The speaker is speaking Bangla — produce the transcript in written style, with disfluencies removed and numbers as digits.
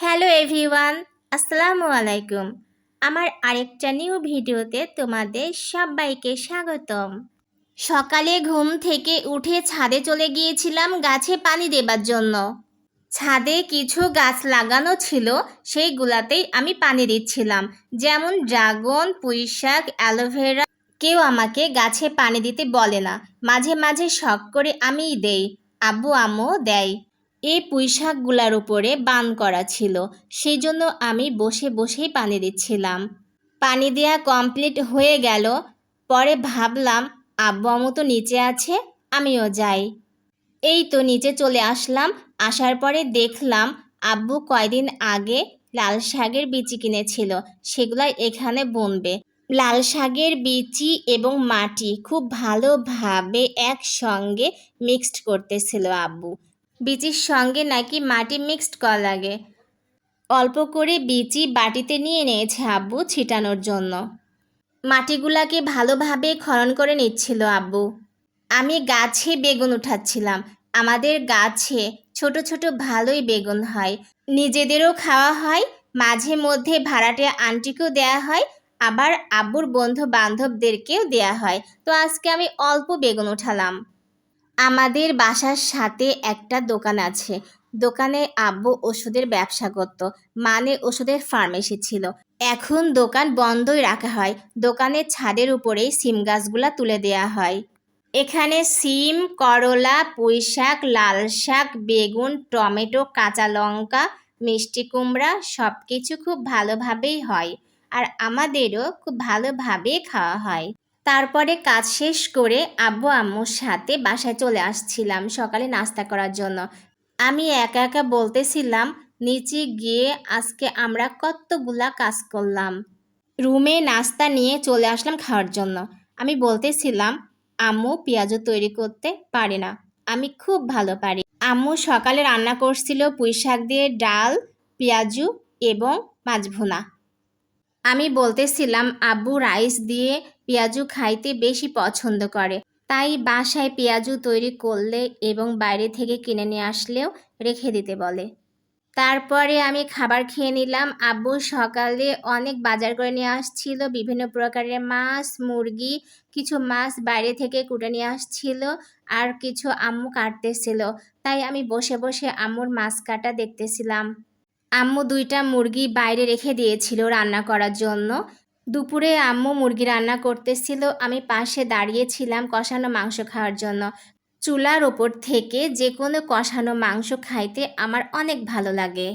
হ্যালো এভরিওয়ান, আসসালামু আলাইকুম। আমার আরেকটা নিউ ভিডিওতে তোমাদের সবাইকে স্বাগতম। সকালে ঘুম থেকে উঠে ছাদে চলে গিয়েছিলাম গাছে পানি দেবার জন্য। ছাদে কিছু গাছ লাগানো ছিল, সেইগুলাতেই আমি পানি দিচ্ছিলাম, যেমন ড্রাগন, পুঁইশাক, অ্যালোভেরা। কেউ আমাকে গাছে পানি দিতে বলে না, মাঝে মাঝে শখ করে আমিই দেই, আব্বু আম্মু দেয়। এই পুঁইশাকগুলার উপরে বান করা ছিল, সেই জন্য আমি বসে বসেই পানি দিচ্ছিলাম। পানি দেওয়া কমপ্লিট হয়ে গেল। পরে ভাবলাম আব্বু আম্মু তো নিচে আছে, আমিও যাই। এই তো নিচে চলে আসলাম। আসার পরে দেখলাম আব্বু কয়দিন আগে লাল শাকের বিচি কিনেছিল, সেগুলাই এখানে বুনবে। লাল শাকের বিচি এবং মাটি খুব ভালোভাবে একসঙ্গে মিক্সড করতেছিল আব্বু। বিচির সঙ্গে নাকি মাটি মিক্সড করা লাগে। অল্প করে বিচি বাটিতে নিয়ে নিয়েছে আব্বু ছিটানোর জন্য। মাটিগুলাকে ভালোভাবে খনন করে নিচ্ছিল আব্বু। আমি গাছে বেগুন উঠাচ্ছিলাম। আমাদের গাছে ছোট ছোট ভালোই বেগুন হয়, নিজেদেরও খাওয়া হয়, মাঝে মধ্যে ভাড়াটে আন্টিকেও দেয়া হয়, আবার আব্বুর বন্ধু বান্ধবদেরকেও দেয়া হয়। তো আজকে আমি অল্প বেগুন উঠালাম। আমাদের বাসার সাথে একটা দোকান আছে। দোকানে আব্বু ওষুধের ব্যবসা করত, মানে ওষুধের ফার্মেসি ছিল। এখন দোকান বন্ধই রাখা হয়। দোকানের ছাদের উপরেই সিম গাছগুলা তুলে দেয়া হয়। এখানে সিম, করলা, পুঁইশাক, লাল শাক, বেগুন, টমেটো, কাঁচা লঙ্কা, মিষ্টি কুমড়া সব কিছু খুব ভালোভাবেই হয়, আর আমাদেরও খুব ভালোভাবেই খাওয়া হয়। তারপরে কাজ শেষ করে আব্বু আম্মুর সাথে বাসায় চলে আসছিলাম সকালে নাস্তা করার জন্য। আমি একা একা বলতেছিলাম, নিচে গিয়ে আজকে আমরা কতগুলা কাজ করলাম। রুমে নাস্তা নিয়ে চলে আসলাম খাওয়ার জন্য। আমি বলতেছিলাম, আম্মু পেঁয়াজু তৈরি করতে পারে না, আমি খুব ভালো পারি। আম্মু সকালে রান্না করছিল পুঁইশাক দিয়ে ডাল, পেঁয়াজু এবং মাছ ভুনা। আমি বলতেছিলাম আব্বু রাইস দিয়ে পেঁয়াজু খাইতে বেশি পছন্দ করে, তাই বাসায় পেঁয়াজু তৈরি করলে এবং বাইরে থেকে কিনে নিয়ে আসলেও রেখে দিতে বলে। তারপরে আমি খাবার খেয়ে নিলাম। আব্বু সকালে অনেক বাজার করে নিয়ে আসছিল, বিভিন্ন প্রকারের মাছ, মুরগি, কিছু মাছ বাইরে থেকে কুটে নিয়ে আসছিল, আর কিছু আম্মু কাটতেছিল। তাই আমি বসে বসে আম্মুর মাছ কাটা দেখতেছিলাম। আম্মু 2টা মুরগি বাইরে রেখে দিয়েছিল রান্না করার জন্য। দুপুরে আম্মু মুরগি রান্না করতেছিল, আমি পাশে দাঁড়িয়েছিলাম কষানো মাংস খাওয়ার জন্য। চুলার ওপর থেকে যে কোনো কষানো মাংস খাইতে আমার অনেক ভালো লাগে।